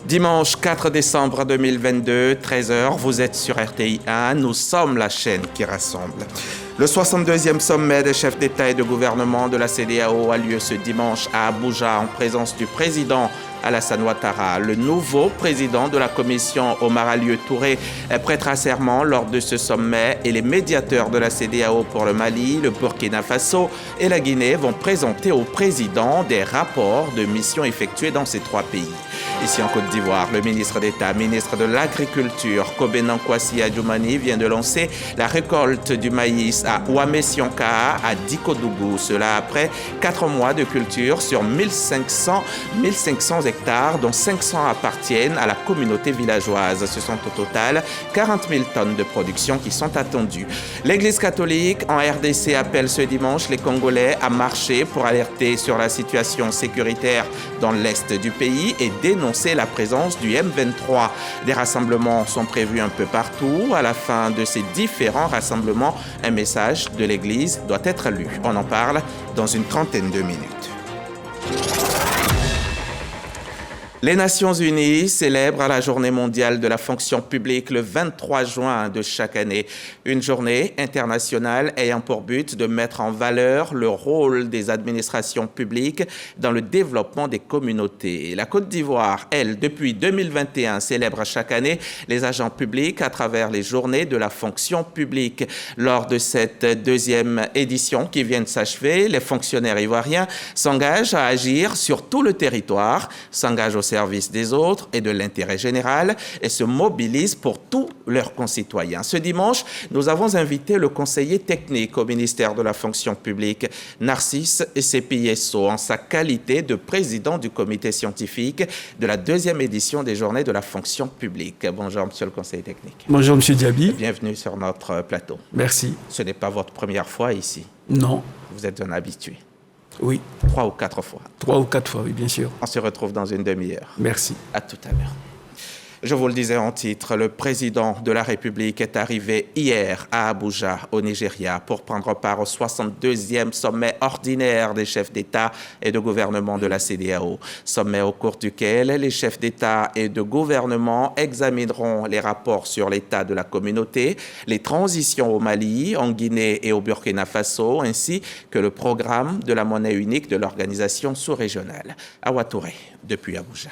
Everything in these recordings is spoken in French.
Dimanche 4 décembre 2022, 13h, vous êtes sur RTI 1, nous sommes la chaîne qui rassemble. Le 62e sommet des chefs d'État et de gouvernement de la CEDEAO a lieu ce dimanche à Abuja en présence du président Alassane Ouattara. Le nouveau président de la commission, Omar Alieu Touré, prêtera serment lors de ce sommet et les médiateurs de la CEDEAO pour le Mali, le Burkina Faso et la Guinée vont présenter au président des rapports de missions effectuées dans ces trois pays. Ici en Côte d'Ivoire, le ministre d'État, ministre de l'Agriculture, Kobena Kwasi Adjoumani, vient de lancer la récolte du maïs à Ouamé-Sionka, à Dikodougou. Cela après 4 mois de culture sur 1500 hectares, dont 500 appartiennent à la communauté villageoise. Ce sont au total 40 000 tonnes de production qui sont attendues. L'Église catholique en RDC appelle ce dimanche les Congolais à marcher pour alerter sur la situation sécuritaire dans l'est du pays et dénoncer la présence du M23. Des rassemblements sont prévus un peu partout. À la fin de ces différents rassemblements, un message de l'Église doit être lu. On en parle dans une trentaine de minutes. Les Nations Unies célèbrent la Journée mondiale de la fonction publique le 23 juin de chaque année. Une journée internationale ayant pour but de mettre en valeur le rôle des administrations publiques dans le développement des communautés. La Côte d'Ivoire, elle, depuis 2021, célèbre chaque année les agents publics à travers les Journées de la fonction publique. Lors de cette deuxième édition qui vient de s'achever, les fonctionnaires ivoiriens s'engagent à agir sur tout le territoire, s'engagent au service des autres et de l'intérêt général et se mobilisent pour tous leurs concitoyens. Ce dimanche, nous avons invité le conseiller technique au ministère de la fonction publique, Narcisse Essepiesso, en sa qualité de président du comité scientifique de la deuxième édition des Journées de la fonction publique. Bonjour, monsieur le conseiller technique. Bonjour, monsieur Diaby. Bienvenue sur notre plateau. Merci. Ce n'est pas votre première fois ici. Non. Vous êtes un habitué. Oui. 3 ou 4 fois. 3 ou 4 fois, oui, bien sûr. On se retrouve dans une demi-heure. Merci. À tout à l'heure. Je vous le disais en titre, le président de la République est arrivé hier à Abuja, au Nigeria, pour prendre part au 62e sommet ordinaire des chefs d'État et de gouvernement de la CEDEAO. Sommet au cours duquel les chefs d'État et de gouvernement examineront les rapports sur l'état de la communauté, les transitions au Mali, en Guinée et au Burkina Faso, ainsi que le programme de la monnaie unique de l'organisation sous-régionale. Awa Touré, depuis Abuja.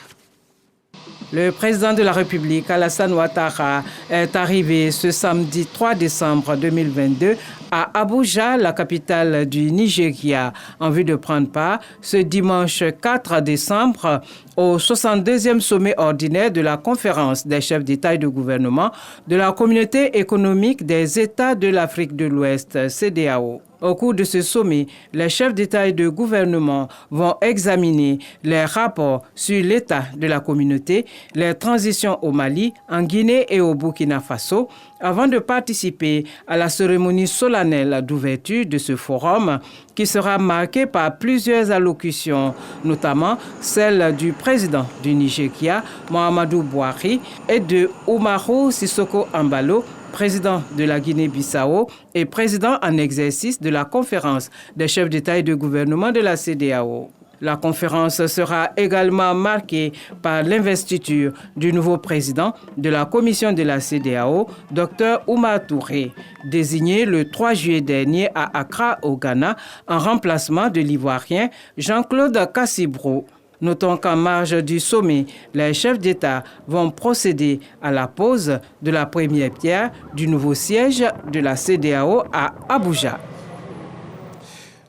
Le président de la République, Alassane Ouattara, est arrivé ce samedi 3 décembre 2022 à Abuja, la capitale du Nigeria, en vue de prendre part ce dimanche 4 décembre au 62e sommet ordinaire de la conférence des chefs d'État et de gouvernement de la communauté économique des États de l'Afrique de l'Ouest, CEDEAO. Au cours de ce sommet, les chefs d'État et de gouvernement vont examiner les rapports sur l'état de la communauté, les transitions au Mali, en Guinée et au Burkina Faso, avant de participer à la cérémonie solennelle d'ouverture de ce forum qui sera marquée par plusieurs allocutions, notamment celle du président du Nigeria, Muhammadu Buhari, et de Umaru Sissoco Embalo, président de la Guinée-Bissau et président en exercice de la conférence des chefs d'État et de gouvernement de la CEDEAO. La conférence sera également marquée par l'investiture du nouveau président de la commission de la CEDEAO, Dr Oumar Touré, désigné le 3 juillet dernier à Accra, au Ghana, en remplacement de l'Ivoirien Jean-Claude Cassibro. Notons qu'en marge du sommet, les chefs d'État vont procéder à la pose de la première pierre du nouveau siège de la CEDEAO à Abuja.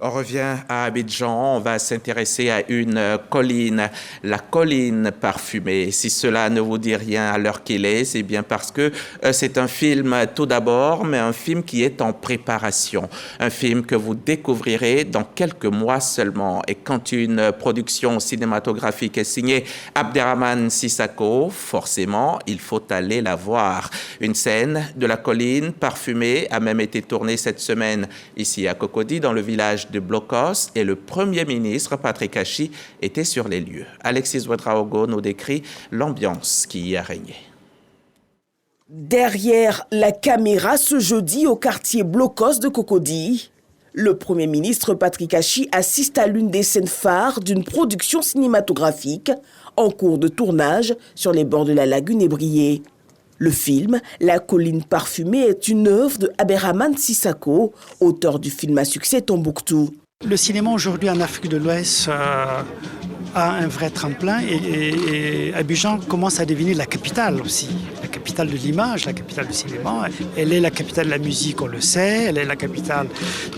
On revient à Abidjan, on va s'intéresser à une colline, la colline parfumée. Si cela ne vous dit rien à l'heure qu'il est, c'est bien parce que c'est un film tout d'abord, mais un film qui est en préparation. Un film que vous découvrirez dans quelques mois seulement. Et quand une production cinématographique est signée Abderrahmane Sissako, forcément, il faut aller la voir. Une scène de la colline parfumée a même été tournée cette semaine ici à Cocody, dans le village de Blocos, et le Premier ministre, Patrick Achi, était sur les lieux. Alexis Ouedraogo nous décrit l'ambiance qui y a régné. Derrière la caméra ce jeudi au quartier Blocos de Cocody, Le Premier ministre Patrick Achi assiste à l'une des scènes phares d'une production cinématographique en cours de tournage sur les bords de la lagune Ébrié. Le film « La colline parfumée » est une œuvre de Abderrahmane Sissako, auteur du film à succès Tombouctou. Le cinéma aujourd'hui en Afrique de l'Ouest a un vrai tremplin et Abidjan commence à devenir la capitale aussi. La capitale de l'image, la capitale du cinéma. Elle est la capitale de la musique, on le sait, elle est la capitale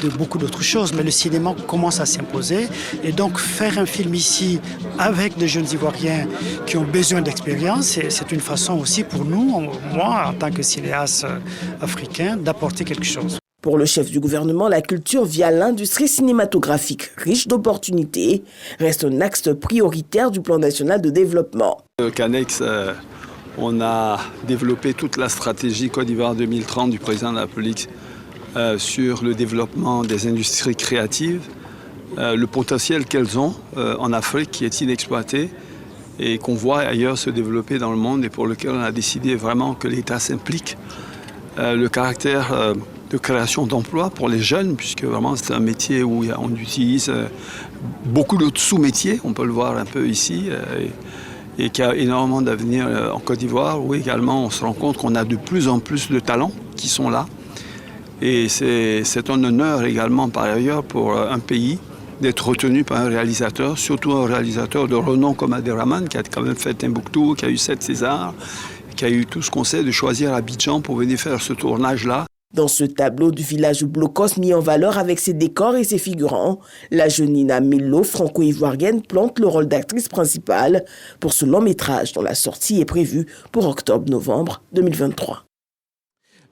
de beaucoup d'autres choses, mais le cinéma commence à s'imposer. Et donc faire un film ici avec des jeunes Ivoiriens qui ont besoin d'expérience, c'est une façon aussi pour nous, moi en tant que cinéaste africain, d'apporter quelque chose. Pour le chef du gouvernement, la culture via l'industrie cinématographique riche d'opportunités reste un axe prioritaire du plan national de développement. Au CANEX, on a développé toute la stratégie Côte d'Ivoire 2030 du président de la République sur le développement des industries créatives, le potentiel qu'elles ont en Afrique qui est inexploité et qu'on voit ailleurs se développer dans le monde et pour lequel on a décidé vraiment que l'État s'implique. Le caractère de création d'emplois pour les jeunes, puisque vraiment c'est un métier où on utilise beaucoup d'autres sous-métiers, on peut le voir un peu ici, et qui a énormément d'avenir en Côte d'Ivoire, où également on se rend compte qu'on a de plus en plus de talents qui sont là. Et c'est un honneur également par ailleurs pour un pays d'être retenu par un réalisateur, surtout un réalisateur de renom comme Abderrahmane, qui a quand même fait Tombouctou, qui a eu 7 Césars, qui a eu tout ce qu'on sait de choisir Abidjan pour venir faire ce tournage-là. Dans ce tableau du village Blocos mis en valeur avec ses décors et ses figurants, la jeune Nina Milo, franco-ivoirienne, plante le rôle d'actrice principale pour ce long métrage dont la sortie est prévue pour octobre-novembre 2023.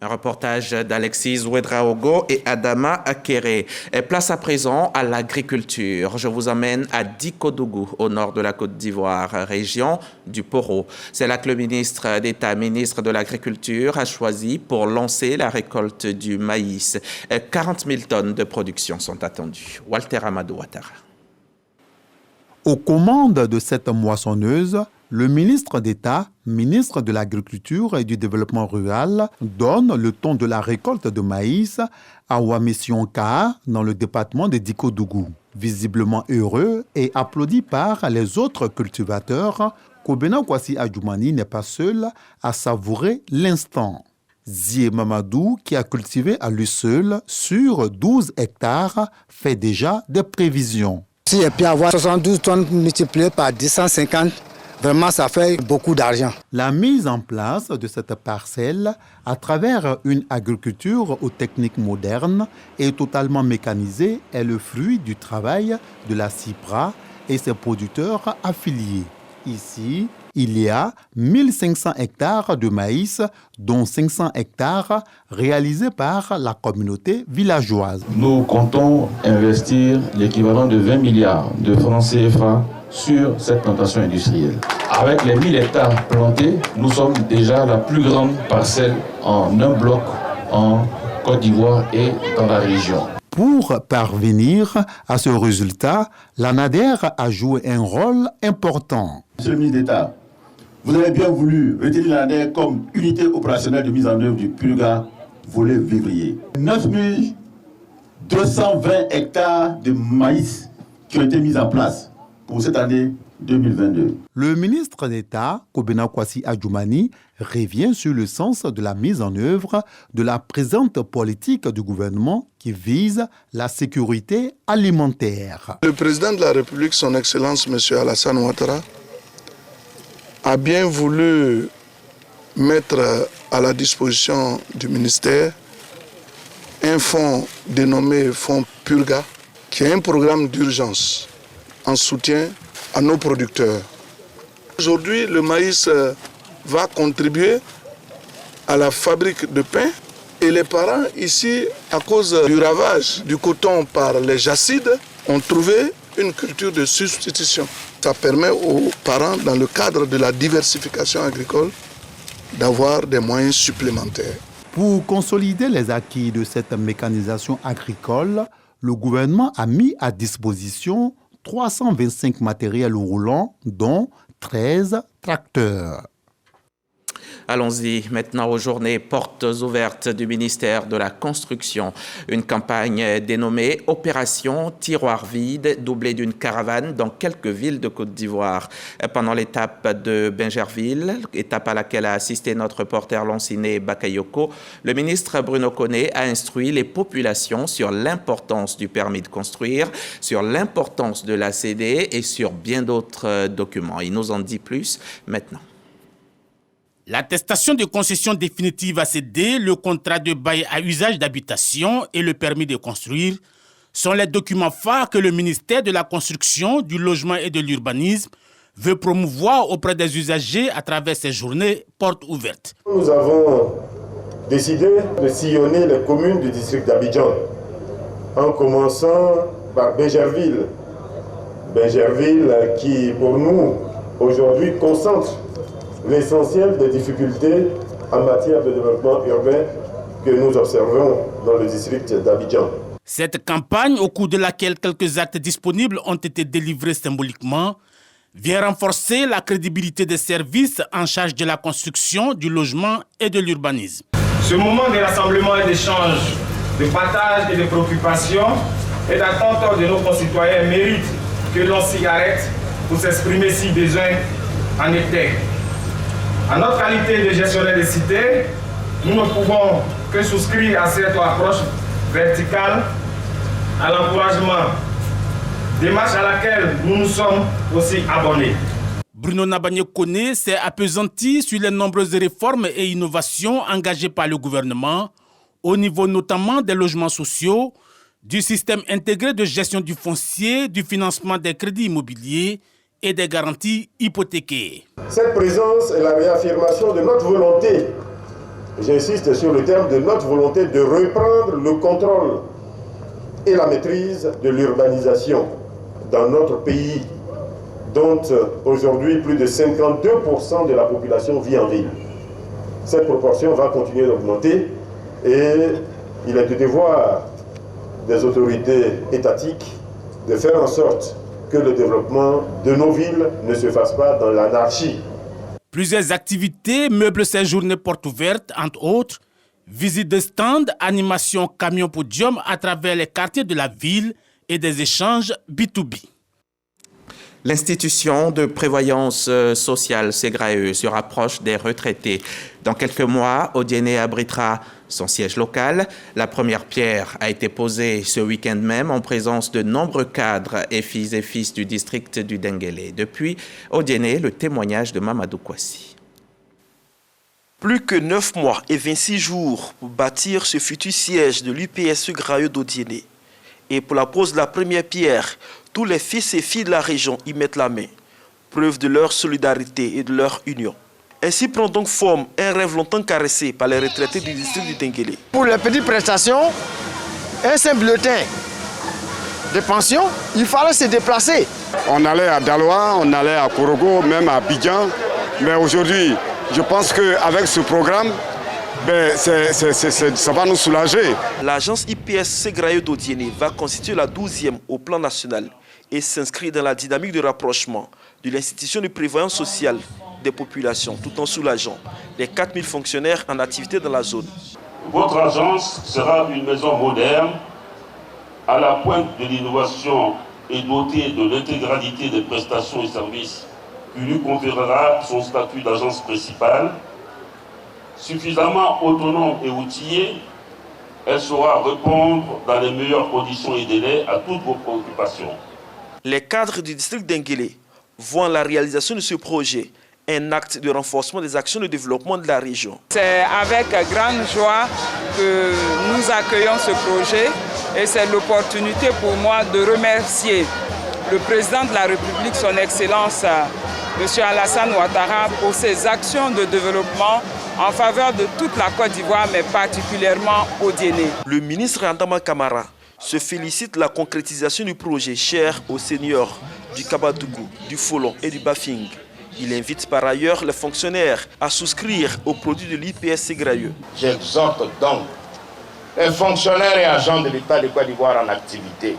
Un reportage d'Alexis Ouedraogo et Adama Akere. Place à présent à l'agriculture. Je vous emmène à Dikodougou, au nord de la Côte d'Ivoire, région du Poro. C'est là que le ministre d'État, ministre de l'Agriculture, a choisi pour lancer la récolte du maïs. 40 000 tonnes de production sont attendues. Walter Amadou Ouattara. Aux commandes de cette moissonneuse, le ministre d'État, ministre de l'Agriculture et du Développement rural, donne le ton de la récolte de maïs à Ouamissionka, dans le département de Dikodougou. Visiblement heureux et applaudi par les autres cultivateurs, Kobena Kwasi Adjoumani n'est pas seul à savourer l'instant. Zie Mamadou, qui a cultivé à lui seul sur 12 hectares, fait déjà des prévisions. Si il peut avoir 72 tonnes multipliées par 250, vraiment, ça fait beaucoup d'argent. La mise en place de cette parcelle à travers une agriculture aux techniques modernes et totalement mécanisée est le fruit du travail de la CIPRA et ses producteurs affiliés. Ici, il y a 1500 hectares de maïs, dont 500 hectares réalisés par la communauté villageoise. Nous comptons investir l'équivalent de 20 milliards de francs CFA sur cette plantation industrielle. Avec les 1000 hectares plantés, nous sommes déjà la plus grande parcelle en un bloc en Côte d'Ivoire et dans la région. Pour parvenir à ce résultat, l'ANADER a joué un rôle important. Monsieur le ministre d'État, vous avez bien voulu retenir l'ANADER comme unité opérationnelle de mise en œuvre du PULGA volet vivrier. 9220 hectares de maïs qui ont été mis en place pour cette année 2022. Le ministre d'État, Kobena Kwasi Adjoumani, revient sur le sens de la mise en œuvre de la présente politique du gouvernement qui vise la sécurité alimentaire. Le président de la République, son Excellence M. Alassane Ouattara, a bien voulu mettre à la disposition du ministère un fonds dénommé Fonds PULGA, qui est un programme d'urgence en soutien à nos producteurs. Aujourd'hui, le maïs va contribuer à la fabrique de pain et les parents ici, à cause du ravage du coton par les jacides, ont trouvé une culture de substitution. Ça permet aux parents, dans le cadre de la diversification agricole, d'avoir des moyens supplémentaires. Pour consolider les acquis de cette mécanisation agricole, le gouvernement a mis à disposition 325 matériels roulants, dont 13 tracteurs. Allons-y maintenant aux journées portes ouvertes du ministère de la Construction. Une campagne dénommée Opération Tiroir vide, doublée d'une caravane dans quelques villes de Côte d'Ivoire. Pendant l'étape de Bingerville, étape à laquelle a assisté notre reporter Lanciné Bakayoko, le ministre Bruno Koné a instruit les populations sur l'importance du permis de construire, sur l'importance de l'ACD et sur bien d'autres documents. Il nous en dit plus maintenant. L'attestation de concession définitive ACD, le contrat de bail à usage d'habitation et le permis de construire sont les documents phares que le ministère de la Construction, du Logement et de l'Urbanisme veut promouvoir auprès des usagers à travers ces journées portes ouvertes. Nous avons décidé de sillonner les communes du district d'Abidjan, en commençant par Bingerville. Bingerville qui, pour nous, aujourd'hui, concentre l'essentiel des difficultés en matière de développement urbain que nous observons dans le district d'Abidjan. Cette campagne, au cours de laquelle quelques actes disponibles ont été délivrés symboliquement, vient renforcer la crédibilité des services en charge de la construction, du logement et de l'urbanisme. Ce moment de rassemblement et d'échange, de partage et de préoccupation et d'attente de nos concitoyens mérite que l'on s'y arrête pour s'exprimer si besoin en était. En notre qualité de gestionnaire des cités, nous ne pouvons que souscrire à cette approche verticale, à l'encouragement, démarche à laquelle nous nous sommes aussi abonnés. Bruno Nabanye-Koné s'est appesanti sur les nombreuses réformes et innovations engagées par le gouvernement, au niveau notamment des logements sociaux, du système intégré de gestion du foncier, du financement des crédits immobiliers et des garanties hypothécaires. Cette présence est la réaffirmation de notre volonté, j'insiste sur le terme de notre volonté de reprendre le contrôle et la maîtrise de l'urbanisation dans notre pays, dont aujourd'hui plus de 52% de la population vit en ville. Cette proportion va continuer d'augmenter et il est du devoir des autorités étatiques de faire en sorte que le développement de nos villes ne se fasse pas dans l'anarchie. Plusieurs activités meublent ces journées portes ouvertes, entre autres, visite de stands, animation camion podium à travers les quartiers de la ville et des échanges B2B. L'institution de prévoyance sociale SEGRAE se rapproche des retraités. Dans quelques mois, Odiéné abritera son siège local. La première pierre a été posée ce week-end même en présence de nombreux cadres et fils du district du Denguélé. Depuis Odiéné, le témoignage de Mamadou Kwasi. Plus que 9 mois et 26 jours pour bâtir ce futur siège de l'UPS SEGRAE d'Odiéné. Et pour la pose de la première pierre, tous les fils et filles de la région y mettent la main, preuve de leur solidarité et de leur union. Ainsi prend donc forme un rêve longtemps caressé par les retraités du district du Denguélé. Pour les petites prestations, un simple bulletin de pension, il fallait se déplacer. On allait à Daloa, on allait à Korogo, même à Abidjan, mais aujourd'hui, je pense qu'avec ce programme, ça va nous soulager. L'agence IPS SEGRAE d'Odiéné va constituer la 12e au plan national et s'inscrit dans la dynamique de rapprochement de l'institution de prévoyance sociale des populations, tout en soulageant les 4000 fonctionnaires en activité dans la zone. Votre agence sera une maison moderne, à la pointe de l'innovation et dotée de l'intégralité des prestations et services qui lui conférera son statut d'agence principale. Suffisamment autonome et outillée, elle saura répondre dans les meilleures conditions et délais à toutes vos préoccupations. Les cadres du district d'Enguélé voient la réalisation de ce projet un acte de renforcement des actions de développement de la région. C'est avec grande joie que nous accueillons ce projet et c'est l'opportunité pour moi de remercier le président de la République, son Excellence, M. Alassane Ouattara, pour ses actions de développement en faveur de toute la Côte d'Ivoire, mais particulièrement Odiéné. Le ministre Andama Kamara se félicite de la concrétisation du projet cher aux seniors du Kabadougou, du Folon et du Bafing. Il invite par ailleurs les fonctionnaires à souscrire aux produits de l'IPS SEGRAE. J'exhorte donc les fonctionnaires et agents de l'État de Côte d'Ivoire en activité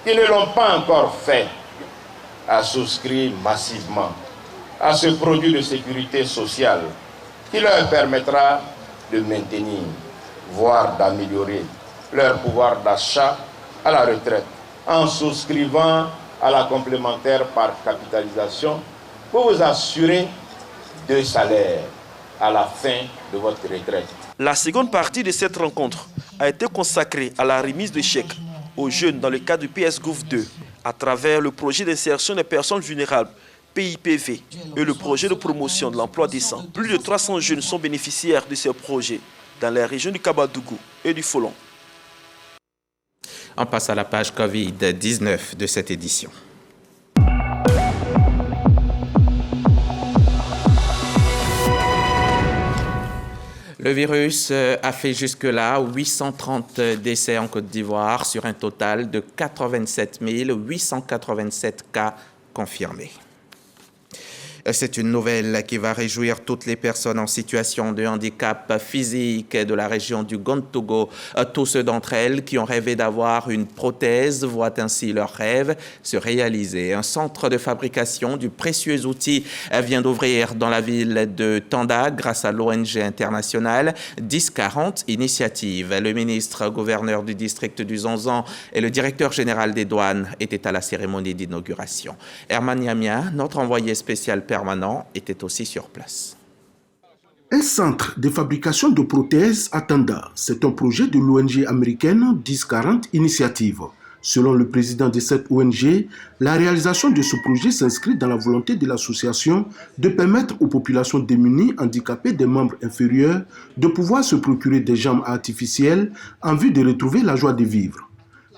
qui ne l'ont pas encore fait à souscrire massivement à ce produit de sécurité sociale qui leur permettra de maintenir, voire d'améliorer leur pouvoir d'achat à la retraite en souscrivant à la complémentaire par capitalisation pour vous assurer 2 salaires à la fin de votre retraite. La seconde partie de cette rencontre a été consacrée à la remise de chèques aux jeunes dans le cadre du PS-Gouv 2 à travers le projet d'insertion des personnes vulnérables PIPV et le projet de promotion de l'emploi décent. Plus de 300 jeunes sont bénéficiaires de ces projets dans les régions du Kabadougou et du Folon. On passe à la page Covid-19 de cette édition. Le virus a fait jusque-là 830 décès en Côte d'Ivoire sur un total de 87 887 cas confirmés. C'est une nouvelle qui va réjouir toutes les personnes en situation de handicap physique de la région du Gontogo. Tous ceux d'entre elles qui ont rêvé d'avoir une prothèse voient ainsi leur rêve se réaliser. Un centre de fabrication du précieux outil vient d'ouvrir dans la ville de Tanda grâce à l'ONG internationale 1040 Initiative. Le ministre gouverneur du district du Zonzan et le directeur général des douanes étaient à la cérémonie d'inauguration. Herman Yamia, notre envoyé spécial permanent, était aussi sur place. Un centre de fabrication de prothèses à Tanda, c'est un projet de l'ONG américaine 1040 Initiative. Selon le président de cette ONG, la réalisation de ce projet s'inscrit dans la volonté de l'association de permettre aux populations démunies, handicapées des membres inférieurs, de pouvoir se procurer des jambes artificielles en vue de retrouver la joie de vivre.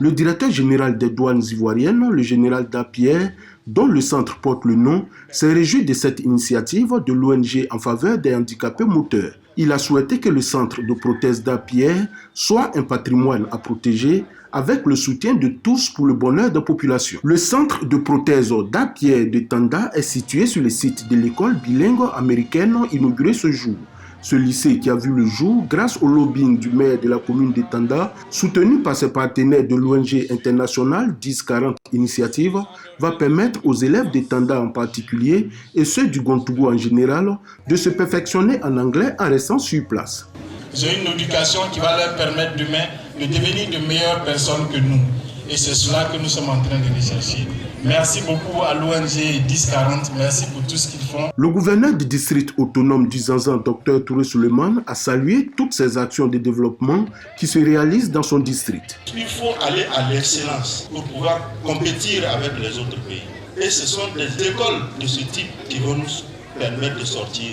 Le directeur général des douanes ivoiriennes, le général Dapierre, dont le centre porte le nom, s'est réjoui de cette initiative de l'ONG en faveur des handicapés moteurs. Il a souhaité que le centre de prothèse Dapierre soit un patrimoine à protéger avec le soutien de tous pour le bonheur de la population. Le centre de prothèse Dapierre de Tanda est situé sur le site de l'école bilingue américaine inaugurée ce jour. Ce lycée qui a vu le jour grâce au lobbying du maire de la commune de Tanda, soutenu par ses partenaires de l'ONG internationale 1040 Initiative, va permettre aux élèves de Tanda en particulier et ceux du Gontougou en général de se perfectionner en anglais en restant sur place. C'est une éducation qui va leur permettre demain de devenir de meilleures personnes que nous. Et c'est cela que nous sommes en train de rechercher. Merci beaucoup à l'ONG 1040, merci pour tout ce qu'ils font. Le gouverneur du district autonome du Zanzan, Dr Touré Suleiman, a salué toutes ces actions de développement qui se réalisent dans son district. Il faut aller à l'excellence pour pouvoir compétir avec les autres pays. Et ce sont des écoles de ce type qui vont nous permettre de sortir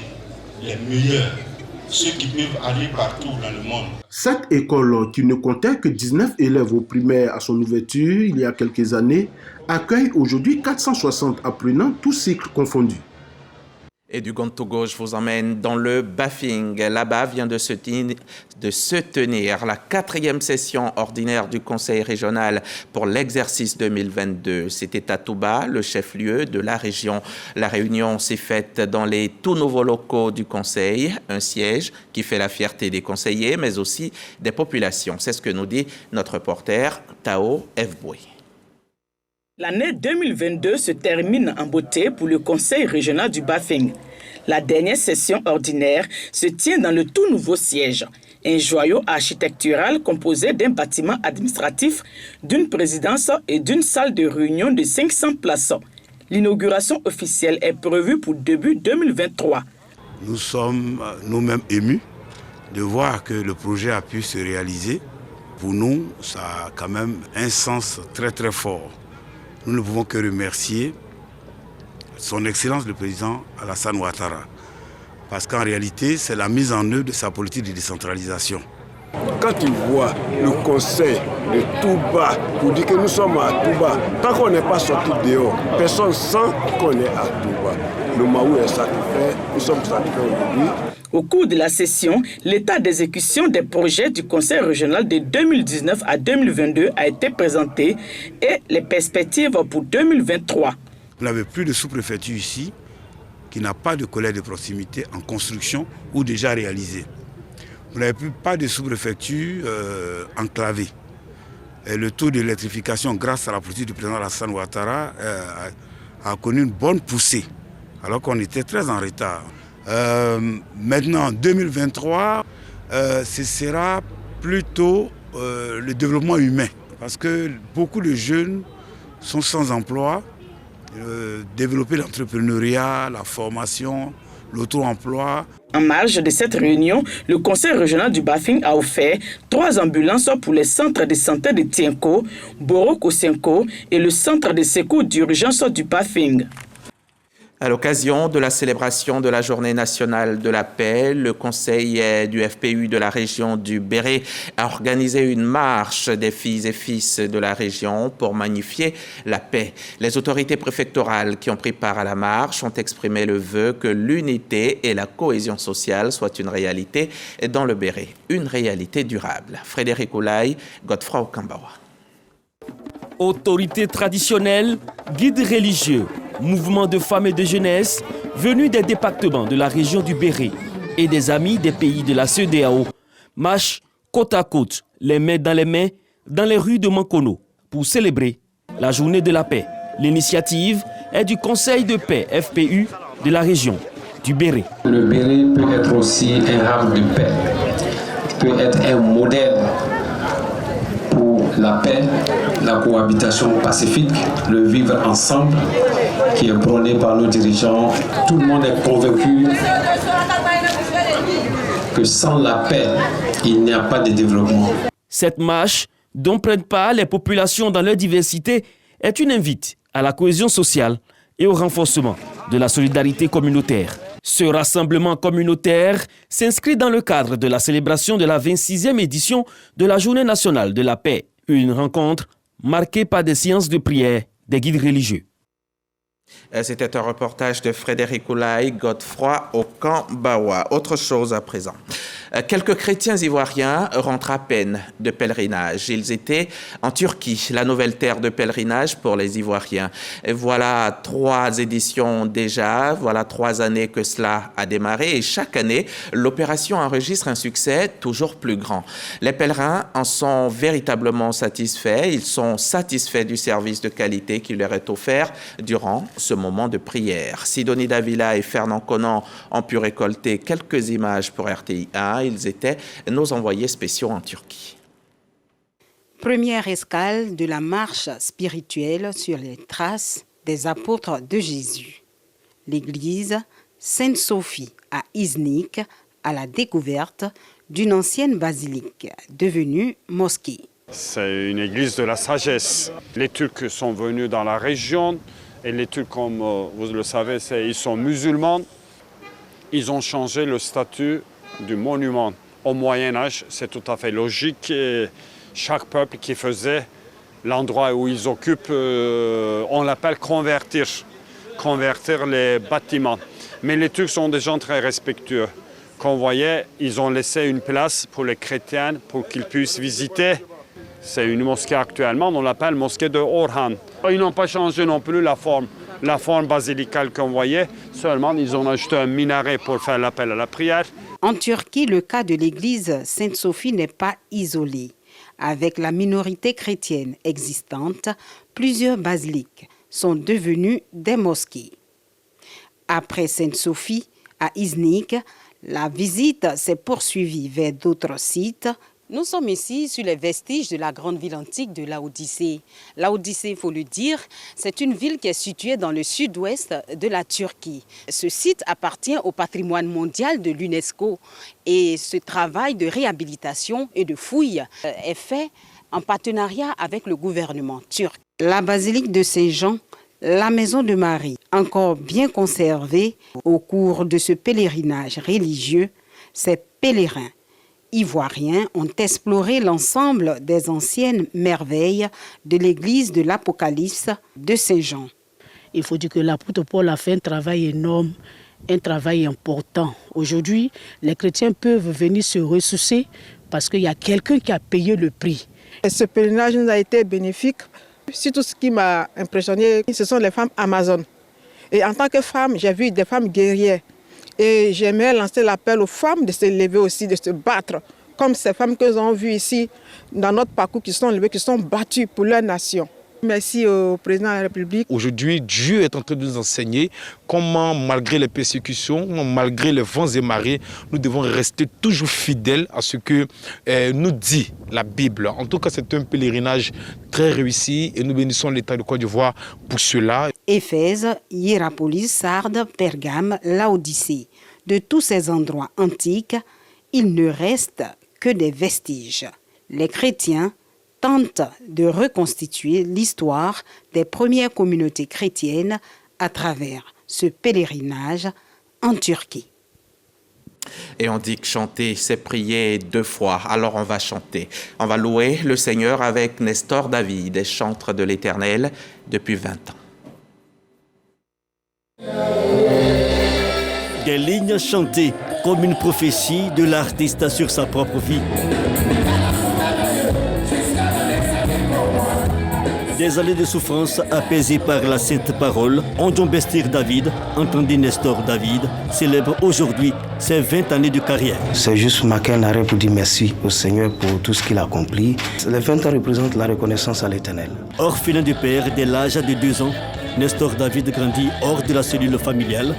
les meilleurs, ceux qui peuvent aller partout dans le monde. Cette école, qui ne comptait que 19 élèves au primaire à son ouverture il y a quelques années, accueille aujourd'hui 460 apprenants, tous cycles confondus. Et du Gontogo, je vous emmène dans le Bafing. Là-bas vient de se tenir la 4e session ordinaire du Conseil régional pour l'exercice 2022. C'était à Touba, le chef-lieu de la région. La réunion s'est faite dans les tout nouveaux locaux du Conseil, un siège qui fait la fierté des conseillers, mais aussi des populations. C'est ce que nous dit notre reporter Tao Fboué. L'année 2022 se termine en beauté pour le Conseil régional du Bafing. La dernière session ordinaire se tient dans le tout nouveau siège, un joyau architectural composé d'un bâtiment administratif, d'une présidence et d'une salle de réunion de 500 places. L'inauguration officielle est prévue pour début 2023. Nous sommes nous-mêmes émus de voir que le projet a pu se réaliser. Pour nous, ça a quand même un sens très très fort. Nous ne pouvons que remercier son Excellence le Président Alassane Ouattara, parce qu'en réalité, c'est la mise en œuvre de sa politique de décentralisation. Quand il voit le conseil de Touba pour dire que nous sommes à Touba, tant qu'on n'est pas sorti dehors, personne ne sent qu'on est à Touba. Le Maou est satisfait, nous sommes satisfaits aujourd'hui. Au cours de la session, l'état d'exécution des projets du Conseil régional de 2019 à 2022 a été présenté et les perspectives pour 2023. Vous n'avez plus de sous-préfecture ici qui n'a pas de collège de proximité en construction ou déjà réalisé. Vous n'avez plus pas de sous-préfecture enclavée. Et le taux d'électrification grâce à la politique du président Alassane Ouattara a connu une bonne poussée, alors qu'on était très en retard. Maintenant, 2023, ce sera plutôt le développement humain. Parce que beaucoup de jeunes sont sans emploi. Développer l'entrepreneuriat, la formation, l'auto-emploi. En marge de cette réunion, le conseil régional du Bafing a offert 3 ambulances pour les centres de santé de Tienko, Boroko-Senko et le centre de secours d'urgence du Bafing. À l'occasion de la célébration de la Journée nationale de la paix, le conseil du FPU de la région du Béret a organisé une marche des filles et fils de la région pour magnifier la paix. Les autorités préfectorales qui ont pris part à la marche ont exprimé le vœu que l'unité et la cohésion sociale soient une réalité dans le Béret, une réalité durable. Frédéric Oulaye, Godefroy Okambawa. Autorités traditionnelles, guides religieux, mouvements de femmes et de jeunesse venus des départements de la région du Béret et des amis des pays de la CEDEAO marchent côte à côte, les mains dans les rues de Mankono pour célébrer la journée de la paix. L'initiative est du Conseil de paix FPU de la région du Béret. Le Béret peut être aussi un havre de paix, peut être un modèle pour la paix, la cohabitation pacifique, le vivre ensemble qui est prôné par nos dirigeants. Tout le monde est convaincu que sans la paix, il n'y a pas de développement. Cette marche, dont prennent part les populations dans leur diversité, est une invite à la cohésion sociale et au renforcement de la solidarité communautaire. Ce rassemblement communautaire s'inscrit dans le cadre de la célébration de la 26e édition de la Journée nationale de la paix, une rencontre marquée par des séances de prière des guides religieux. C'était un reportage de Frédéric Oulaye, Godefroy Okambawa. Autre chose à présent. Quelques chrétiens ivoiriens rentrent à peine de pèlerinage. Ils étaient en Turquie, la nouvelle terre de pèlerinage pour les Ivoiriens. Et voilà 3 éditions déjà, voilà 3 années que cela a démarré et chaque année, l'opération enregistre un succès toujours plus grand. Les pèlerins en sont véritablement satisfaits. Ils sont satisfaits du service de qualité qui leur est offert durant ce moment de prière. Sidonie Davila et Fernand Conan ont pu récolter quelques images pour RTI1. Ils étaient nos envoyés spéciaux en Turquie. Première escale de la marche spirituelle sur les traces des apôtres de Jésus. L'église Sainte-Sophie à Iznik à la découverte d'une ancienne basilique devenue mosquée. C'est une église de la sagesse. Les Turcs sont venus dans la région et les Turcs, comme vous le savez, ils sont musulmans. Ils ont changé le statut du monument. Au Moyen-Âge, c'est tout à fait logique. Et chaque peuple qui faisait l'endroit où ils occupent, on l'appelle convertir les bâtiments. Mais les Turcs sont des gens très respectueux. Comme vous voyez, ils ont laissé une place pour les chrétiens pour qu'ils puissent visiter. C'est une mosquée actuellement, on l'appelle mosquée de Orhan. Ils n'ont pas changé non plus la forme basilicale qu'on voyait, seulement ils ont ajouté un minaret pour faire l'appel à la prière. En Turquie, le cas de l'église Sainte-Sophie n'est pas isolé. Avec la minorité chrétienne existante, plusieurs basiliques sont devenues des mosquées. Après Sainte-Sophie, à Iznik, la visite s'est poursuivie vers d'autres sites. Nous sommes ici sur les vestiges de la grande ville antique de Laodicée. Laodicée, il faut le dire, c'est une ville qui est située dans le sud-ouest de la Turquie. Ce site appartient au patrimoine mondial de l'UNESCO et ce travail de réhabilitation et de fouille est fait en partenariat avec le gouvernement turc. La basilique de Saint-Jean, la maison de Marie, encore bien conservée au cours de ce pèlerinage religieux, ces pèlerins ivoiriens ont exploré l'ensemble des anciennes merveilles de l'église de l'Apocalypse de Saint-Jean. Il faut dire que l'apôtre Paul a fait un travail énorme, un travail important. Aujourd'hui, les chrétiens peuvent venir se ressourcer parce qu'il y a quelqu'un qui a payé le prix. Et ce pèlerinage nous a été bénéfique. Surtout ce qui m'a impressionné, ce sont les femmes amazones. Et en tant que femme, j'ai vu des femmes guerrières. Et j'aimerais lancer l'appel aux femmes de se lever aussi, de se battre, comme ces femmes que nous avons vues ici dans notre parcours qui sont levées, qui sont battues pour leur nation. Merci au président de la République. Aujourd'hui, Dieu est en train de nous enseigner comment, malgré les persécutions, malgré les vents et marées, nous devons rester toujours fidèles à ce que nous dit la Bible. En tout cas, c'est un pèlerinage très réussi et nous bénissons l'État de Côte d'Ivoire pour cela. Éphèse, Hiérapolis, Sardes, Pergame, Laodicée. De tous ces endroits antiques, il ne reste que des vestiges. Les chrétiens tentent de reconstituer l'histoire des premières communautés chrétiennes à travers ce pèlerinage en Turquie. Et on dit que chanter, c'est prier 2 fois. Alors on va chanter. On va louer le Seigneur avec Nestor David, chantre de l'Éternel depuis 20 ans. Des lignes chantées comme une prophétie de l'artiste sur sa propre vie. Des années de souffrance apaisées par la sainte parole, Onjon Bestir David, entendez Nestor David, célèbre aujourd'hui ses 20 années de carrière. C'est juste marquer un arrêt pour dire merci au Seigneur pour tout ce qu'il a accompli. Les 20 ans représentent la reconnaissance à l'Éternel. Orphelin de père dès l'âge de 2 ans, Nestor David grandit hors de la cellule familiale.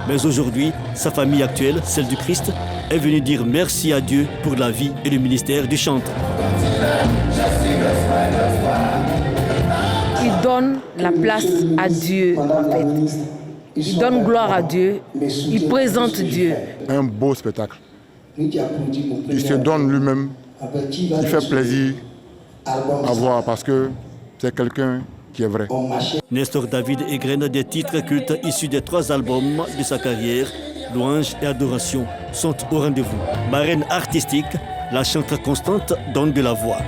Mais aujourd'hui, sa famille actuelle, celle du Christ, est venue dire merci à Dieu pour la vie et le ministère du chantre. Il donne la place à Dieu, en fait. Il donne gloire à Dieu, il présente Dieu. Un beau spectacle. Il se donne lui-même, il fait plaisir à voir parce que c'est quelqu'un qui est vrai. Nestor David égrène des titres cultes issus des 3 albums de sa carrière. Louange et adoration sont au rendez-vous. Marraine artistique, la chanteuse constante donne de la voix.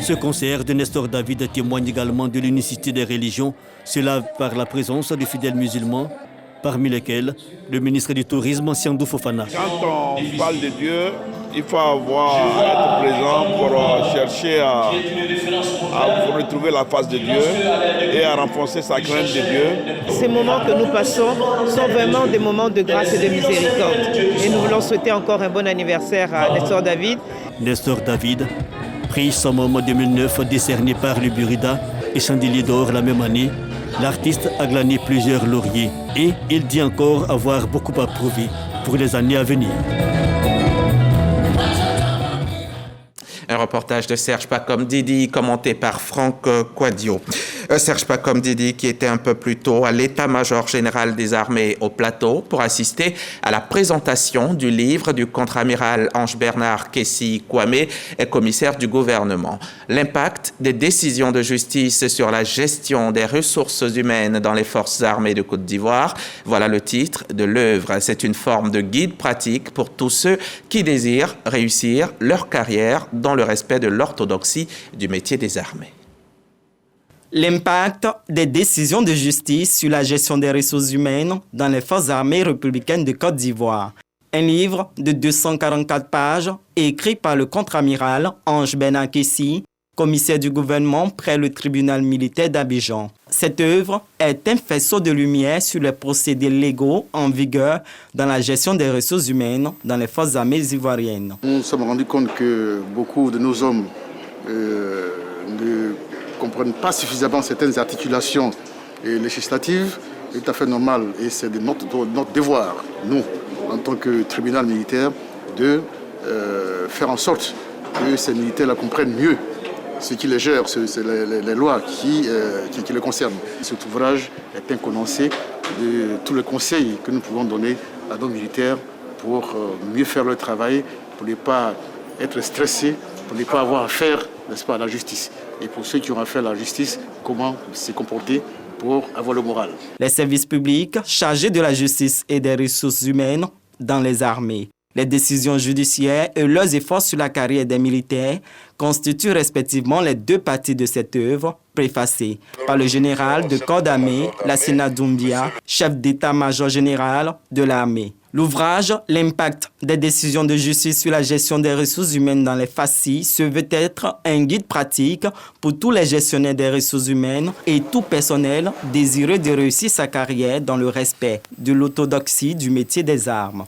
Ce concert de Nestor David témoigne également de l'unicité des religions, cela par la présence de fidèles musulmans, parmi lesquels le ministre du Tourisme, Siandou Fofana. Quand on parle de Dieu, il faut être présent pour chercher à retrouver la face de Dieu et à renforcer sa crainte de Dieu. Ces moments que nous passons sont vraiment des moments de grâce et de miséricorde. Et nous voulons souhaiter encore un bon anniversaire à Nestor David. Nestor David, prix Summum 2009 décerné par le Burida et Chandelier d'Or la même année, l'artiste a glané plusieurs lauriers et il dit encore avoir beaucoup à prouver pour les années à venir. Un reportage de Serge Pacom Didi, commenté par Franck Quadio. Serge Pacom Didi qui était un peu plus tôt à l'état-major général des armées au plateau pour assister à la présentation du livre du contre-amiral Ange-Bernard Kessi Kwame, commissaire du gouvernement. L'impact des décisions de justice sur la gestion des ressources humaines dans les forces armées de Côte d'Ivoire. Voilà le titre de l'œuvre. C'est une forme de guide pratique pour tous ceux qui désirent réussir leur carrière dans le respect de l'orthodoxie du métier des armées. L'impact des décisions de justice sur la gestion des ressources humaines dans les forces armées républicaines de Côte d'Ivoire. Un livre de 244 pages écrit par le contre-amiral Ange-Bernard Kessi, commissaire du gouvernement près le tribunal militaire d'Abidjan. Cette œuvre est un faisceau de lumière sur les procédés légaux en vigueur dans la gestion des ressources humaines dans les forces armées ivoiriennes. Nous nous sommes rendus compte que beaucoup de nos hommes ne comprennent pas suffisamment certaines articulations législatives. C'est tout à fait normal et c'est de notre devoir, nous, en tant que tribunal militaire, de faire en sorte que ces militaires la comprennent mieux. Ce qui les gère, c'est les lois qui les concernent. Cet ouvrage est un condensé de tous les conseils que nous pouvons donner à nos militaires pour mieux faire leur travail, pour ne pas être stressés, pour ne pas avoir à faire, n'est-ce pas, à la justice. Et pour ceux qui ont affaire à la justice, comment se comporter pour avoir le moral. Les services publics chargés de la justice et des ressources humaines dans les armées. Les décisions judiciaires et leurs efforts sur la carrière des militaires constituent respectivement les 2 parties de cette œuvre, préfacée par le général de corps d'armée, Lassina Doumbia, chef d'état-major général de l'armée. L'ouvrage « L'impact des décisions de justice sur la gestion des ressources humaines dans les FACI » se veut être un guide pratique pour tous les gestionnaires des ressources humaines et tout personnel désireux de réussir sa carrière dans le respect de l'orthodoxie du métier des armes.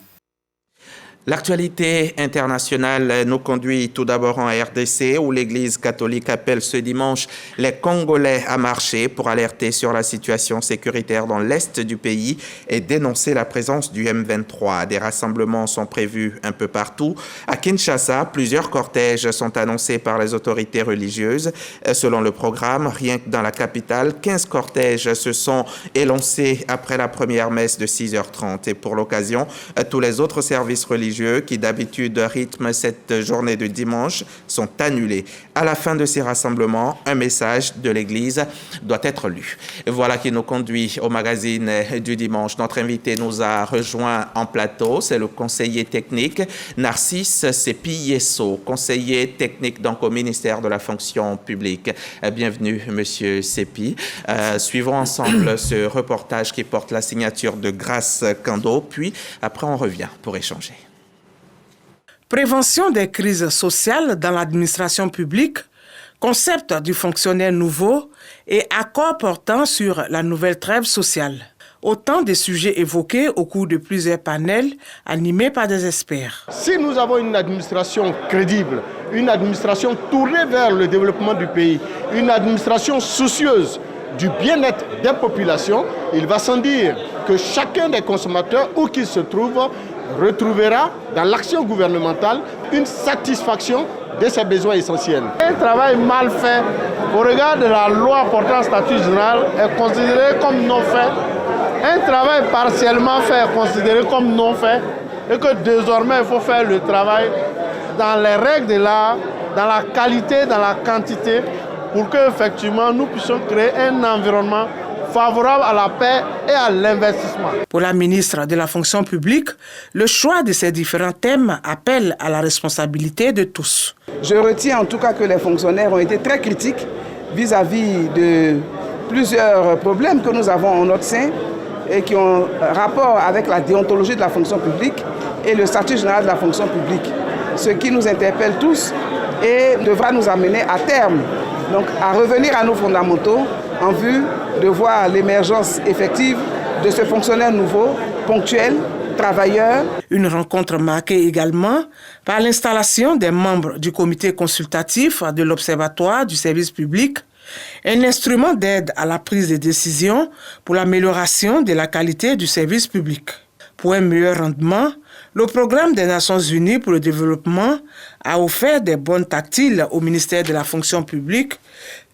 L'actualité internationale nous conduit tout d'abord en RDC où l'Église catholique appelle ce dimanche les Congolais à marcher pour alerter sur la situation sécuritaire dans l'est du pays et dénoncer la présence du M23. Des rassemblements sont prévus un peu partout. À Kinshasa, plusieurs cortèges sont annoncés par les autorités religieuses. Selon le programme, rien que dans la capitale, 15 cortèges se sont élancés après la première messe de 6h30. Et pour l'occasion, tous les autres services religieux qui d'habitude rythment cette journée de dimanche sont annulés. À la fin de ces rassemblements, un message de l'Église doit être lu. Voilà qui nous conduit au magazine du dimanche. Notre invité nous a rejoint en plateau, c'est le conseiller technique Narcisse Sepi-Yesso, conseiller technique donc au ministère de la fonction publique. Bienvenue Monsieur Sepi. Suivons ensemble ce reportage qui porte la signature de Grace Kando, puis après on revient pour échanger. Prévention des crises sociales dans l'administration publique, concept du fonctionnaire nouveau et accord portant sur la nouvelle trêve sociale. Autant de sujets évoqués au cours de plusieurs panels animés par des experts. Si nous avons une administration crédible, une administration tournée vers le développement du pays, une administration soucieuse du bien-être des populations, il va sans dire que chacun des consommateurs, où qu'il se trouve, retrouvera dans l'action gouvernementale une satisfaction de ses besoins essentiels. Un travail mal fait au regard de la loi portant statut général est considéré comme non fait. Un travail partiellement fait est considéré comme non fait et que désormais il faut faire le travail dans les règles de l'art, dans la qualité, dans la quantité, pour qu'effectivement nous puissions créer un environnement favorable à la paix et à l'investissement. Pour la ministre de la fonction publique, le choix de ces différents thèmes appelle à la responsabilité de tous. Je retiens en tout cas que les fonctionnaires ont été très critiques vis-à-vis de plusieurs problèmes que nous avons en notre sein et qui ont rapport avec la déontologie de la fonction publique et le statut général de la fonction publique. Ce qui nous interpelle tous et devra nous amener à terme donc à revenir à nos fondamentaux en vue de voir l'émergence effective de ce fonctionnaire nouveau, ponctuel, travailleur. Une rencontre marquée également par l'installation des membres du comité consultatif de l'Observatoire du service public, un instrument d'aide à la prise de décision pour l'amélioration de la qualité du service public. Pour un meilleur rendement, le programme des Nations Unies pour le développement a offert des bonnes tactiles au ministère de la fonction publique.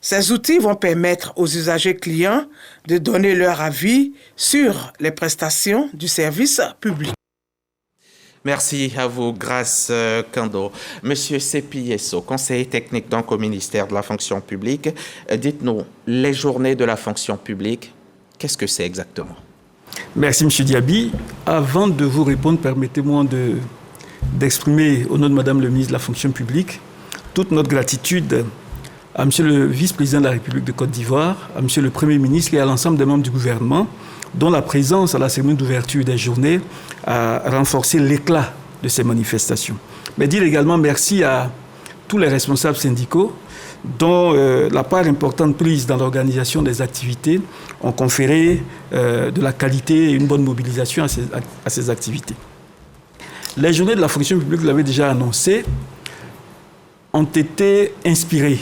Ces outils vont permettre aux usagers clients de donner leur avis sur les prestations du service public. Merci à vous, Grace Kando. Monsieur Sepi-Yesso, conseiller technique donc au ministère de la fonction publique, dites-nous, les journées de la fonction publique, qu'est-ce que c'est exactement? Merci, M. Diaby. Avant de vous répondre, permettez-moi d'exprimer au nom de Madame le ministre de la fonction publique toute notre gratitude à M. le vice-président de la République de Côte d'Ivoire, à M. le Premier ministre et à l'ensemble des membres du gouvernement, dont la présence à la cérémonie d'ouverture des journées a renforcé l'éclat de ces manifestations. Mais dire également merci à tous les responsables syndicaux dont la part importante prise dans l'organisation des activités ont conféré de la qualité et une bonne mobilisation à ces activités. Les journées de la fonction publique, vous l'avez déjà annoncé, ont été inspirées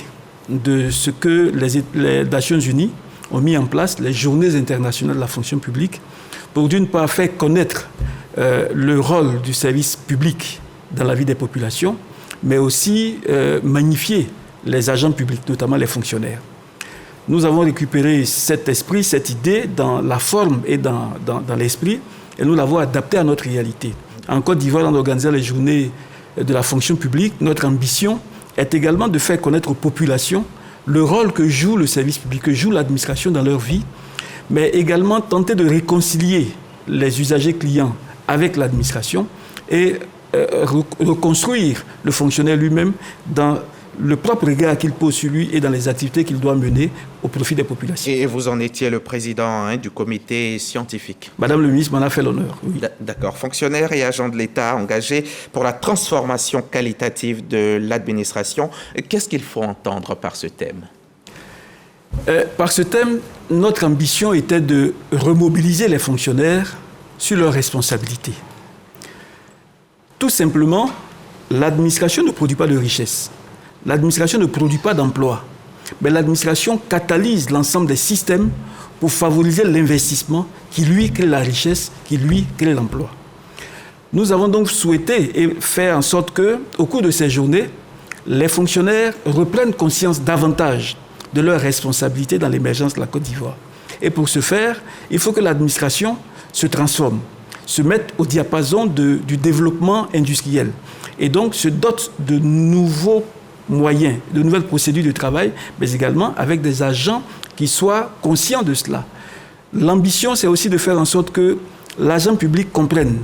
de ce que les Nations Unies ont mis en place, les journées internationales de la fonction publique, pour d'une part faire connaître le rôle du service public dans la vie des populations, mais aussi magnifier les agents publics, notamment les fonctionnaires. Nous avons récupéré cet esprit, cette idée dans la forme et dans l'esprit, et nous l'avons adapté à notre réalité. En Côte d'Ivoire, en organisant les journées de la fonction publique, notre ambition est également de faire connaître aux populations le rôle que joue le service public, que joue l'administration dans leur vie, mais également tenter de réconcilier les usagers clients avec l'administration et reconstruire le fonctionnaire lui-même dans le propre regard qu'il pose sur lui et dans les activités qu'il doit mener au profit des populations. Et vous en étiez le président du comité scientifique. Madame le ministre m'en a fait l'honneur. Oui. D'accord. Fonctionnaires et agents de l'État engagés pour la transformation qualitative de l'administration. Qu'est-ce qu'il faut entendre par ce thème? Par ce thème, notre ambition était de remobiliser les fonctionnaires sur leurs responsabilités. Tout simplement, l'administration ne produit pas de richesse. L'administration ne produit pas d'emploi. Mais l'administration catalyse l'ensemble des systèmes pour favoriser l'investissement qui, lui, crée la richesse, qui, lui, crée l'emploi. Nous avons donc souhaité et faire en sorte qu'au cours de ces journées, les fonctionnaires reprennent conscience davantage de leurs responsabilités dans l'émergence de la Côte d'Ivoire. Et pour ce faire, il faut que l'administration se transforme, se mette au diapason du développement industriel et donc se dote de nouveaux moyens, de nouvelles procédures de travail, mais également avec des agents qui soient conscients de cela. L'ambition, c'est aussi de faire en sorte que l'agent public comprenne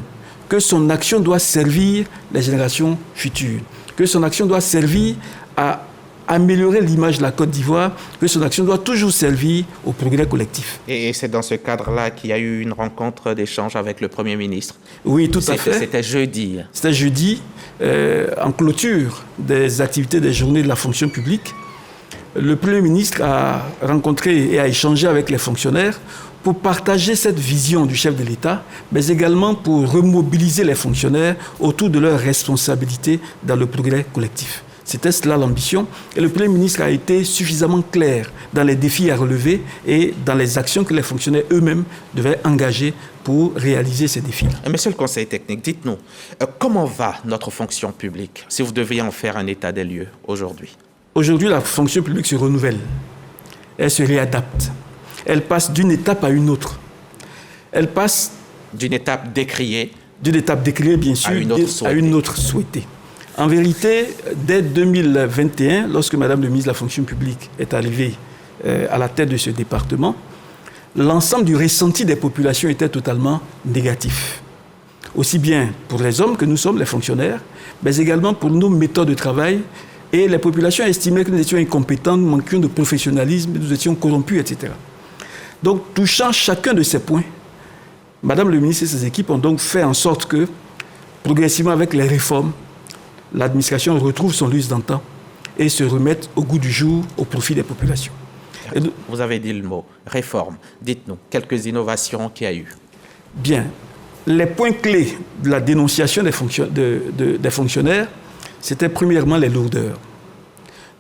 que son action doit servir les générations futures, que son action doit servir à améliorer l'image de la Côte d'Ivoire, que son action doit toujours servir au progrès collectif. Et c'est dans ce cadre-là qu'il y a eu une rencontre d'échange avec le Premier ministre. Oui, tout à fait. C'était jeudi. C'était jeudi, en clôture des activités des journées de la fonction publique. Le Premier ministre a rencontré et a échangé avec les fonctionnaires pour partager cette vision du chef de l'État, mais également pour remobiliser les fonctionnaires autour de leurs responsabilités dans le progrès collectif. C'était cela l'ambition. Et le Premier ministre a été suffisamment clair dans les défis à relever et dans les actions que les fonctionnaires eux-mêmes devaient engager pour réaliser ces défis-là. Monsieur le Conseil technique, dites-nous, comment va notre fonction publique, si vous deviez en faire un état des lieux aujourd'hui? Aujourd'hui, la fonction publique se renouvelle. Elle se réadapte. Elle passe d'une étape à une autre. Elle passe d'une étape décriée. D'une étape décriée, bien sûr, à une autre souhaitée. En vérité, dès 2021, lorsque Madame le ministre de la fonction publique est arrivée à la tête de ce département, l'ensemble du ressenti des populations était totalement négatif. Aussi bien pour les hommes que nous sommes, les fonctionnaires, mais également pour nos méthodes de travail. Et les populations estimaient que nous étions incompétents, nous manquions de professionnalisme, nous étions corrompus, etc. Donc, touchant chacun de ces points, Madame le ministre et ses équipes ont donc fait en sorte que, progressivement avec les réformes, l'administration retrouve son lustre d'antan et se remette au goût du jour au profit des populations. Vous avez dit le mot réforme. Dites-nous, quelques innovations qu'il y a eu. Bien. Les points clés de la dénonciation des fonctionnaires, c'était premièrement les lourdeurs.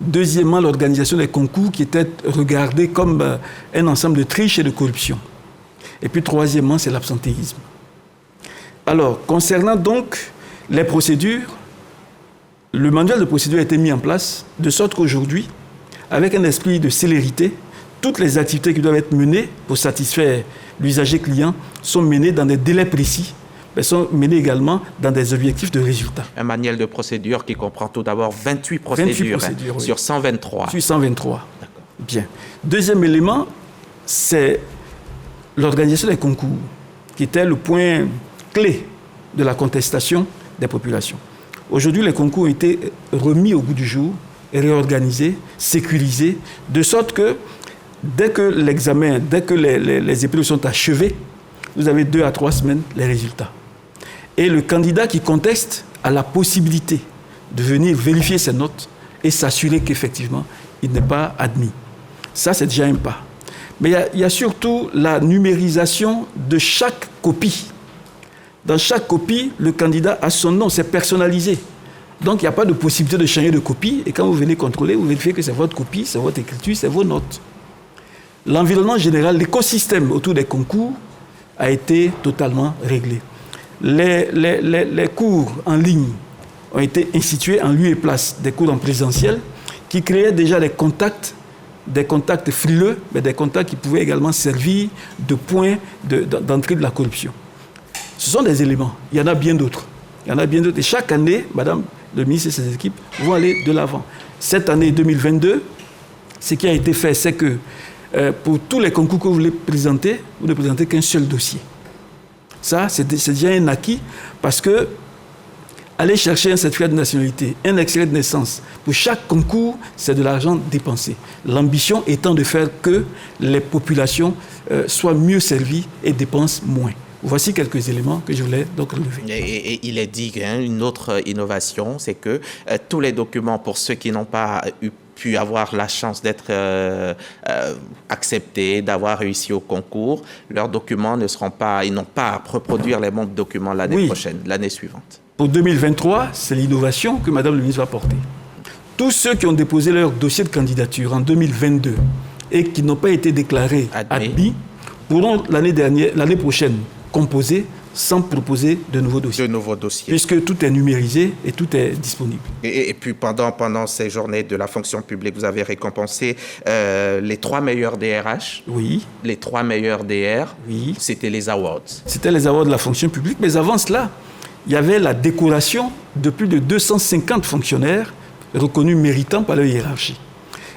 Deuxièmement, l'organisation des concours qui était regardée comme un ensemble de triches et de corruption. Et puis troisièmement, c'est l'absentéisme. Alors, concernant donc les procédures, le manuel de procédure a été mis en place de sorte qu'aujourd'hui, avec un esprit de célérité, toutes les activités qui doivent être menées pour satisfaire l'usager client sont menées dans des délais précis, mais sont menées également dans des objectifs de résultat. Un manuel de procédure qui comprend tout d'abord 28 procédures, oui. Sur 123. Sur 123. D'accord. Bien. Deuxième élément, c'est l'organisation des concours, qui était le point clé de la contestation des populations. Aujourd'hui, les concours ont été remis au goût du jour, réorganisés, sécurisés, de sorte que dès que l'examen, dès que les épreuves sont achevées, vous avez 2 à 3 semaines les résultats. Et le candidat qui conteste a la possibilité de venir vérifier ses notes et s'assurer qu'effectivement, il n'est pas admis. Ça, c'est déjà un pas. Mais il y a surtout la numérisation de chaque copie. Dans chaque copie, le candidat a son nom, c'est personnalisé. Donc, il n'y a pas de possibilité de changer de copie. Et quand vous venez contrôler, vous vérifiez que c'est votre copie, c'est votre écriture, c'est vos notes. L'environnement général, l'écosystème autour des concours a été totalement réglé. Les cours en ligne ont été institués en lieu et place des cours en présentiel qui créaient déjà des contacts frileux, mais des contacts qui pouvaient également servir de point d'entrée de la corruption. Ce sont des éléments. Il y en a bien d'autres. Et chaque année, Madame le ministre et ses équipes vont aller de l'avant. Cette année 2022, ce qui a été fait, c'est que pour tous les concours que vous voulez présenter, vous ne présentez qu'un seul dossier. Ça, c'est déjà un acquis parce que aller chercher un certificat de nationalité, un extrait de naissance, pour chaque concours, c'est de l'argent dépensé. L'ambition étant de faire que les populations soient mieux servies et dépensent moins. Voici quelques éléments que je voulais donc relever. Et il est dit une autre innovation, c'est que tous les documents, pour ceux qui n'ont pas pu avoir la chance d'être acceptés, d'avoir réussi au concours, leurs documents ne seront pas, ils n'ont pas à reproduire les mêmes documents l'année prochaine, l'année suivante. Pour 2023, c'est l'innovation que Madame le ministre va porter. Tous ceux qui ont déposé leur dossier de candidature en 2022 et qui n'ont pas été déclarés admis pourront l'année prochaine composer sans proposer de nouveaux dossiers. Puisque tout est numérisé et tout est disponible. Et puis pendant ces journées de la fonction publique, vous avez récompensé les 3 meilleurs DRH. Oui. Les 3 meilleurs DR. Oui. C'était les awards. C'était les awards de la fonction publique. Mais avant cela, il y avait la décoration de plus de 250 fonctionnaires reconnus méritants par leur hiérarchie.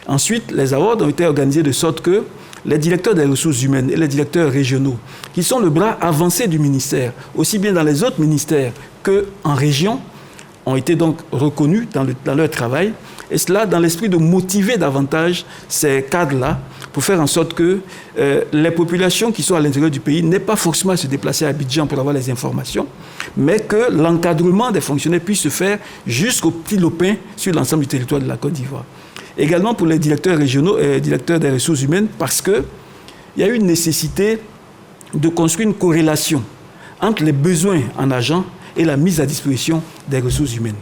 Ensuite, les awards ont été organisés de sorte que les directeurs des ressources humaines et les directeurs régionaux, qui sont le bras avancé du ministère, aussi bien dans les autres ministères qu'en région, ont été donc reconnus dans leur travail. Et cela dans l'esprit de motiver davantage ces cadres-là pour faire en sorte que les populations qui sont à l'intérieur du pays n'aient pas forcément à se déplacer à Abidjan pour avoir les informations, mais que l'encadrement des fonctionnaires puisse se faire jusqu'au petit lopin sur l'ensemble du territoire de la Côte d'Ivoire. Également pour les directeurs régionaux et directeurs des ressources humaines, parce qu'il y a une nécessité de construire une corrélation entre les besoins en agents et la mise à disposition des ressources humaines.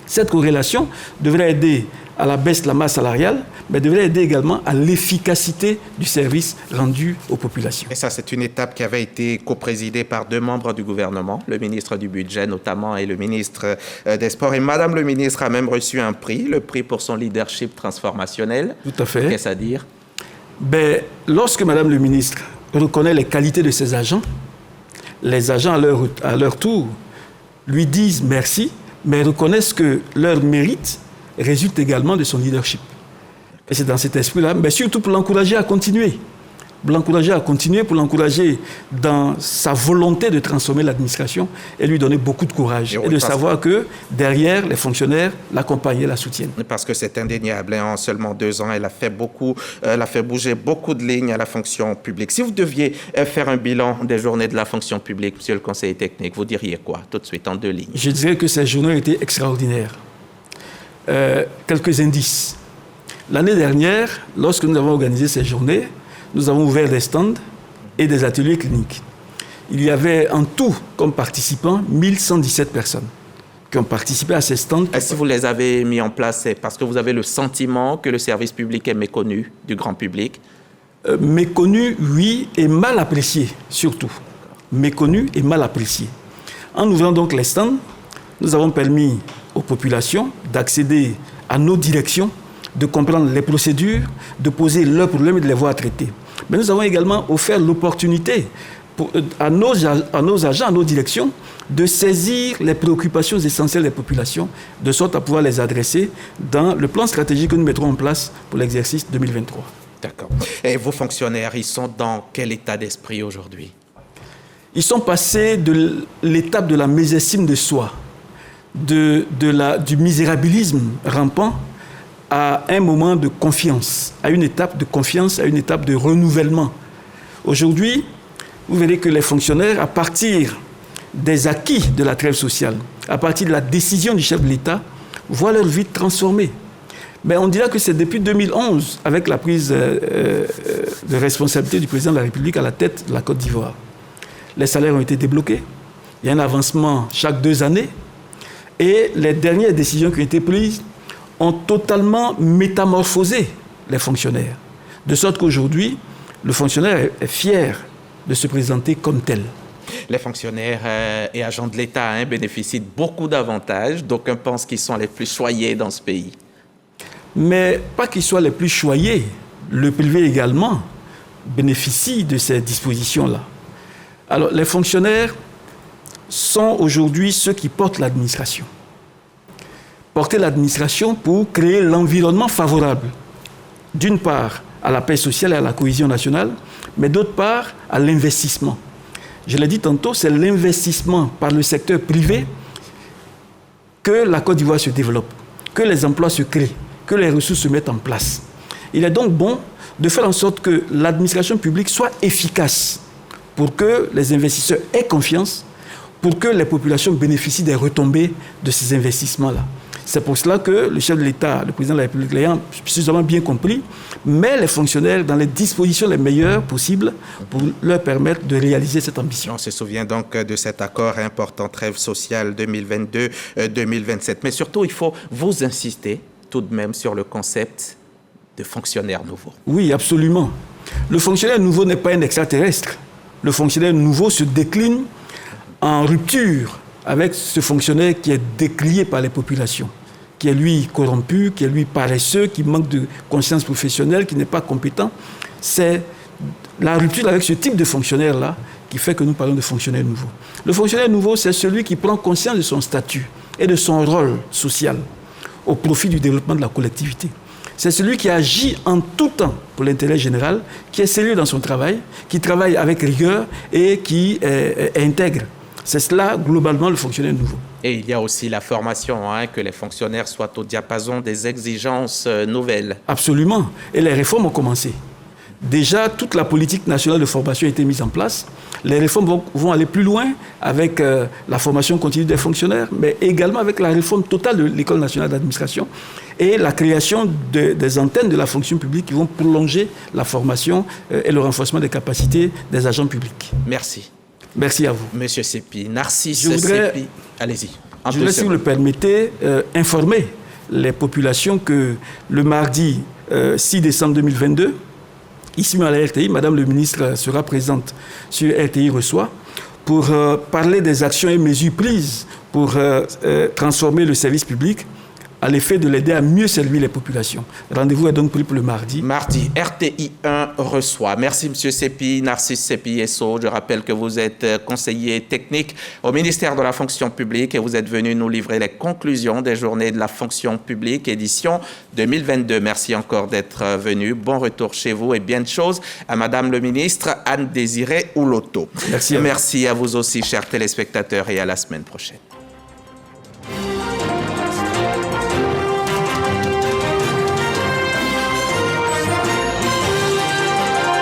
Cette corrélation devrait aider à la baisse de la masse salariale, mais devrait aider également à l'efficacité du service rendu aux populations. Et ça, c'est une étape qui avait été coprésidée par 2 membres du gouvernement, le ministre du Budget notamment et le ministre des Sports. Et Madame le ministre a même reçu un prix, le prix pour son leadership transformationnel. Tout à fait. Qu'est-ce à dire? Lorsque Madame le ministre reconnaît les qualités de ses agents, les agents à leur tour lui disent merci, mais reconnaissent que leur mérite résulte également de son leadership. Et c'est dans cet esprit-là, mais surtout pour l'encourager à continuer. Pour l'encourager dans sa volonté de transformer l'administration et lui donner beaucoup de courage. Et de savoir que derrière, les fonctionnaires l'accompagnent et la soutiennent. Parce que c'est indéniable. En seulement 2 ans, elle a fait bouger beaucoup de lignes à la fonction publique. Si vous deviez faire un bilan des journées de la fonction publique, monsieur le conseiller technique, vous diriez quoi, tout de suite, en 2 lignes? Je dirais que ces journées ont été extraordinaires. Quelques indices. L'année dernière, lorsque nous avons organisé ces journées, nous avons ouvert des stands et des ateliers cliniques. Il y avait en tout, comme participants, 1117 personnes qui ont participé à ces stands. Et si vous les avez mis en place, c'est parce que vous avez le sentiment que le service public est méconnu du grand public? Méconnu, oui, et mal apprécié, surtout. Méconnu et mal apprécié. En ouvrant donc les stands, nous avons permis aux populations d'accéder à nos directions, de comprendre les procédures, de poser leurs problèmes et de les voir traiter. Mais nous avons également offert l'opportunité à nos agents, à nos directions, de saisir les préoccupations essentielles des populations, de sorte à pouvoir les adresser dans le plan stratégique que nous mettrons en place pour l'exercice 2023. D'accord. Et vos fonctionnaires, ils sont dans quel état d'esprit aujourd'hui? Ils sont passés de l'étape de la mésestime de soi, du misérabilisme rampant, à un moment de confiance, à une étape de confiance, à une étape de renouvellement. Aujourd'hui, vous verrez que les fonctionnaires, à partir des acquis de la trêve sociale, à partir de la décision du chef de l'État, voient leur vie transformée. Mais on dira que c'est depuis 2011, avec la prise de responsabilité du président de la République à la tête de la Côte d'Ivoire. Les salaires ont été débloqués, il y a un avancement chaque 2 années, et les dernières décisions qui ont été prises ont totalement métamorphosé les fonctionnaires. De sorte qu'aujourd'hui, le fonctionnaire est fier de se présenter comme tel. Les fonctionnaires et agents de l'État bénéficient de beaucoup d'avantages. D'aucuns pensent qu'ils sont les plus choyés dans ce pays. Mais pas qu'ils soient les plus choyés. Le privé également bénéficie de ces dispositions-là. Alors, les fonctionnaires sont aujourd'hui ceux qui portent l'administration. Porter l'administration pour créer l'environnement favorable, d'une part à la paix sociale et à la cohésion nationale, mais d'autre part à l'investissement. Je l'ai dit tantôt, c'est l'investissement par le secteur privé que la Côte d'Ivoire se développe, que les emplois se créent, que les ressources se mettent en place. Il est donc bon de faire en sorte que l'administration publique soit efficace pour que les investisseurs aient confiance, pour que les populations bénéficient des retombées de ces investissements-là. C'est pour cela que le chef de l'État, le président de la République, l'ayant suffisamment bien compris, met les fonctionnaires dans les dispositions les meilleures possibles pour leur permettre de réaliser cette ambition. On se souvient donc de cet accord important, trêve sociale 2022-2027. Mais surtout, il faut vous insister tout de même sur le concept de fonctionnaire nouveau. Oui, absolument. Le fonctionnaire nouveau n'est pas un extraterrestre. Le fonctionnaire nouveau se décline en rupture avec ce fonctionnaire qui est décrié par les populations, qui est lui corrompu, qui est lui paresseux, qui manque de conscience professionnelle, qui n'est pas compétent. C'est la rupture avec ce type de fonctionnaire-là qui fait que nous parlons de fonctionnaire nouveau. Le fonctionnaire nouveau, c'est celui qui prend conscience de son statut et de son rôle social au profit du développement de la collectivité. C'est celui qui agit en tout temps pour l'intérêt général, qui est sérieux dans son travail, qui travaille avec rigueur et qui intègre. C'est cela, globalement, le fonctionnaire nouveau. Et il y a aussi la formation, que les fonctionnaires soient au diapason des exigences nouvelles. Absolument. Et les réformes ont commencé. Déjà, toute la politique nationale de formation a été mise en place. Les réformes vont aller plus loin avec la formation continue des fonctionnaires, mais également avec la réforme totale de l'École nationale d'administration et la création des antennes de la fonction publique qui vont prolonger la formation et le renforcement des capacités des agents publics. Merci. Merci à vous. Monsieur Sepi, Narcisse Sepi, allez-y. Je voudrais, si vous le permettez, informer les populations que le mardi 6 décembre 2022, ici à la RTI, Madame le ministre sera présente sur RTI Reçoit pour parler des actions et mesures prises pour transformer le service public à l'effet de l'aider à mieux servir les populations. Rendez-vous est donc pris pour le mardi. Mardi, RTI 1 reçoit. Merci M. Sepi, Narcisse Sepi Esso. Je rappelle que vous êtes conseiller technique au ministère de la fonction publique et vous êtes venu nous livrer les conclusions des journées de la fonction publique, édition 2022. Merci encore d'être venu. Bon retour chez vous et bien de choses à Madame le ministre Anne-Désirée Ouloto. Merci. Merci à vous aussi, chers téléspectateurs, et à la semaine prochaine.